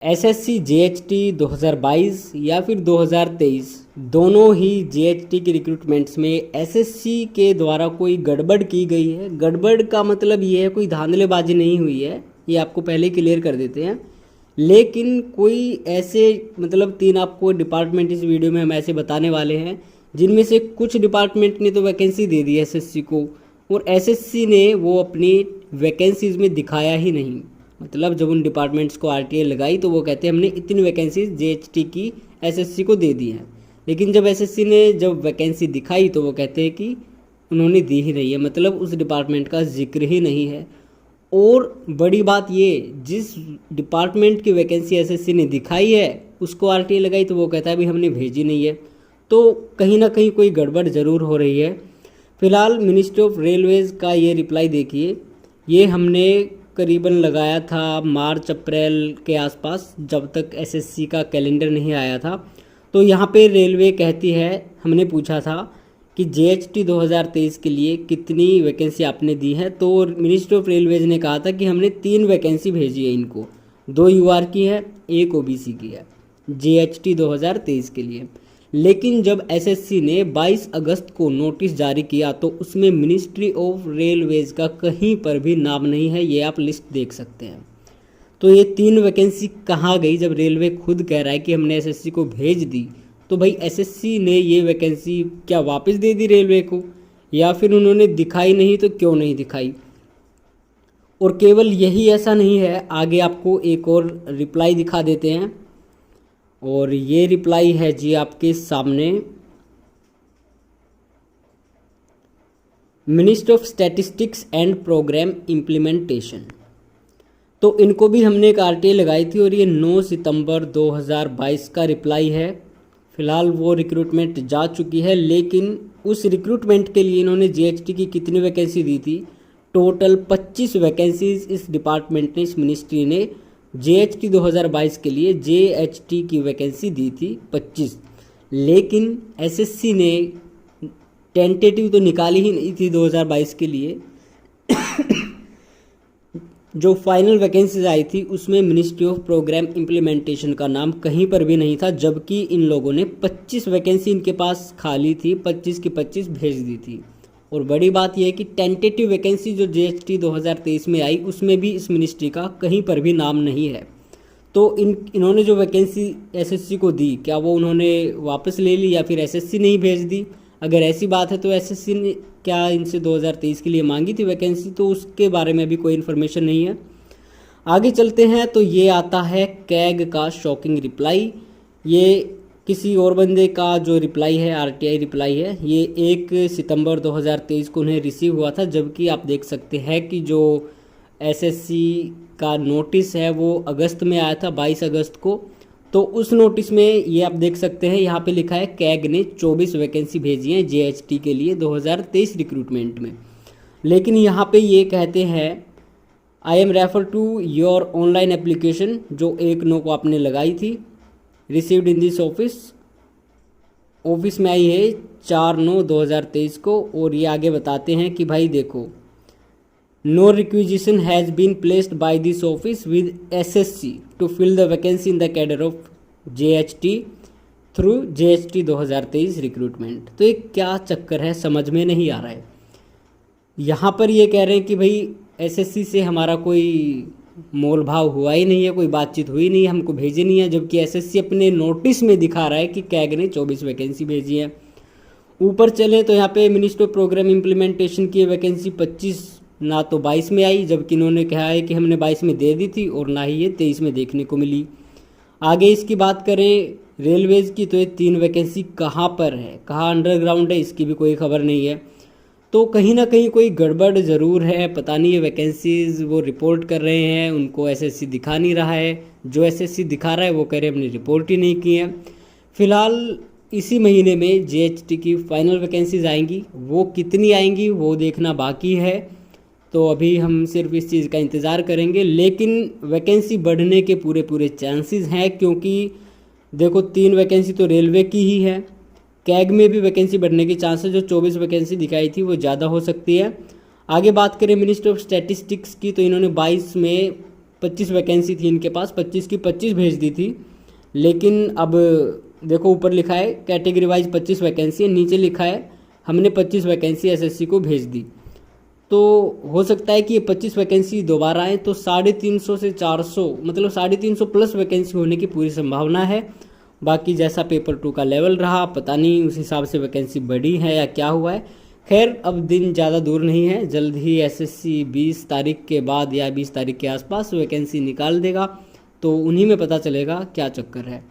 SSC जेएचटी 2022 या फिर 2023 दोनों ही जेएचटी के रिक्रूटमेंट्स में एसएससी के द्वारा कोई गड़बड़ की गई है। गड़बड़ का मतलब ये है कोई धांधलेबाजी नहीं हुई है, ये आपको पहले क्लियर कर देते हैं। लेकिन कोई ऐसे मतलब 3 आपको डिपार्टमेंट इस वीडियो में हम ऐसे बताने वाले हैं जिनमें से कुछ डिपार्टमेंट ने तो वैकेंसी दे दी एसएससी को, और एसएससी ने वो अपनी वैकेंसीज में दिखाया ही नहीं। मतलब जब उन डिपार्टमेंट्स को आरटीआई लगाई तो वो कहते हैं हमने इतनी वैकेंसीज जेएचटी की एसएससी को दे दी हैं, लेकिन जब एसएससी ने जब वैकेंसी दिखाई तो वो कहते हैं कि उन्होंने दी ही नहीं है, मतलब उस डिपार्टमेंट का जिक्र ही नहीं है। और बड़ी बात ये, जिस डिपार्टमेंट की वैकेंसी एसएससी ने दिखाई है उसको आरटीआई लगाई तो वो कहता है भी हमने भेजी नहीं है। तो कहीं ना कहीं कोई गड़बड़ ज़रूर हो रही है। फिलहाल मिनिस्ट्री ऑफ रेलवेज़ का ये रिप्लाई देखिए, ये हमने करीबन लगाया था मार्च अप्रैल के आसपास, जब तक एसएससी का कैलेंडर नहीं आया था। तो यहाँ पे रेलवे कहती है, हमने पूछा था कि जेएचटी 2023 के लिए कितनी वैकेंसी आपने दी है, तो मिनिस्ट्री ऑफ रेलवेज ने कहा था कि हमने 3 वैकेंसी भेजी है इनको, 2 यूआर की है, 1 ओबीसी की है जेएचटी 2023 के लिए। लेकिन जब एसएससी ने 22 अगस्त को नोटिस जारी किया तो उसमें मिनिस्ट्री ऑफ रेलवेज का कहीं पर भी नाम नहीं है, ये आप लिस्ट देख सकते हैं। तो ये 3 वैकेंसी कहाँ गई जब रेलवे खुद कह रहा है कि हमने एसएससी को भेज दी? तो भाई एसएससी ने ये वैकेंसी क्या वापस दे दी रेलवे को, या फिर उन्होंने दिखाई नहीं तो क्यों नहीं दिखाई? और केवल यही ऐसा नहीं है, आगे आपको एक और रिप्लाई दिखा देते हैं, और ये रिप्लाई है जी आपके सामने। Ministry of statistics and programme implementation, तो इनको भी हमने एक आरटीआई लगाई थी और ये 9 सितंबर 2022 का रिप्लाई है। फिलहाल वो रिक्रूटमेंट जा चुकी है, लेकिन उस रिक्रूटमेंट के लिए इन्होंने जेएचटी की कितनी वैकेंसी दी थी? टोटल 25 वैकेंसीज इस डिपार्टमेंट ने, इस मिनिस्ट्री ने जेएचटी 2022 के लिए जेएचटी की वैकेंसी दी थी 25। लेकिन एसएससी ने टेंटेटिव तो निकाली ही नहीं थी 2022 के लिए। जो फाइनल वैकेंसीज आई थी उसमें मिनिस्ट्री ऑफ प्रोग्राम इम्प्लीमेंटेशन का नाम कहीं पर भी नहीं था, जबकि इन लोगों ने 25 वैकेंसी इनके पास खाली थी, 25 की 25 भेज दी थी। और बड़ी बात यह है कि टेंटेटिव वैकेंसी जो जेएचटी 2023 में आई उसमें भी इस मिनिस्ट्री का कहीं पर भी नाम नहीं है। तो इन्होंने जो वैकेंसी एसएससी को दी, क्या वो उन्होंने वापस ले ली या फिर एसएससी ने ही भेज दी? अगर ऐसी बात है तो एसएससी ने क्या इनसे 2023 के लिए मांगी थी वैकेंसी? तो उसके बारे में भी कोई इन्फॉर्मेशन नहीं है। आगे चलते हैं तो ये आता है कैग का शॉकिंग रिप्लाई। ये किसी और बंदे का जो रिप्लाई है, आरटीआई रिप्लाई है, ये 1 सितंबर 2023 को उन्हें रिसीव हुआ था, जबकि आप देख सकते हैं कि जो एसएससी का नोटिस है वो अगस्त में आया था, 22 अगस्त को। तो उस नोटिस में ये आप देख सकते हैं, यहाँ पे लिखा है कैग ने 24 वैकेंसी भेजी हैं जेएचटी के लिए 2023 रिक्रूटमेंट में। लेकिन यहाँ पे ये कहते हैं I am refer to your online application, जो 1/9 को आपने लगाई थी, रिसीव्ड इन दिस ऑफिस में आई है 4/9/2023 को। और ये आगे बताते हैं कि भाई देखो, no requisition has been placed by this office with SSC to fill the vacancy in the cadre of JHT through JHT 2023 recruitment. तो ये क्या चक्कर है, समझ में नहीं आ रहा है। यहाँ पर ये कह रहे हैं कि भाई एसएससी से हमारा कोई मोल भाव हुआ ही नहीं है, कोई बातचीत हुई नहीं है, हमको भेजी नहीं है, जबकि एसएससी अपने नोटिस में दिखा रहा है कि कैग ने 24 वैकेंसी भेजी है। ऊपर चले तो यहाँ पे मिनिस्ट्री ऑफ प्रोग्राम इम्प्लीमेंटेशन की वैकेंसी 25 ना तो 22 में आई, जबकि इन्होंने कहा है कि हमने 22 में दे दी थी, और ना ही ये 23 में देखने को मिली। आगे इसकी बात करें रेलवेज की, तो ये 3 वैकेंसी कहाँ पर है, कहाँ अंडरग्राउंड है, इसकी भी कोई खबर नहीं है। तो कहीं ना कहीं कोई गड़बड़ ज़रूर है, पता नहीं ये वैकेंसीज वो रिपोर्ट कर रहे हैं, उनको एसएससी दिखा नहीं रहा है, जो एसएससी दिखा रहा है वो कह रहे हैं हमने रिपोर्ट ही नहीं की है। फिलहाल इसी महीने में जेएचटी की फाइनल वैकेंसीज आएंगी, वो कितनी आएंगी वो देखना बाकी है। तो अभी हम सिर्फ इस चीज़ का इंतज़ार करेंगे, लेकिन वैकेंसी बढ़ने के पूरे चांसेस हैं, क्योंकि देखो 3 वैकेंसी तो रेलवे की ही है, कैग में भी वैकेंसी बढ़ने की चांस है, जो 24 वैकेंसी दिखाई थी वो ज़्यादा हो सकती है। आगे बात करें मिनिस्ट्री ऑफ स्टैटिस्टिक्स की, तो इन्होंने 22 में 25 वैकेंसी थी इनके पास, 25 की 25 भेज दी थी। लेकिन अब देखो ऊपर लिखा है कैटेगरी वाइज 25 वैकेंसी है, नीचे लिखा है हमने 25 वैकेंसी एसएससी को भेज दी। तो हो सकता है कि ये 25 वैकेंसी दोबारा आए, तो 350 से 400 मतलब 350 प्लस वैकेंसी होने की पूरी संभावना है। बाकी जैसा पेपर 2 का लेवल रहा पता नहीं, उस हिसाब से वैकेंसी बढ़ी है या क्या हुआ है। खैर अब दिन ज़्यादा दूर नहीं है, जल्द ही एसएससी 20 तारीख के बाद या 20 तारीख के आसपास वैकेंसी निकाल देगा, तो उन्हीं में पता चलेगा क्या चक्कर है।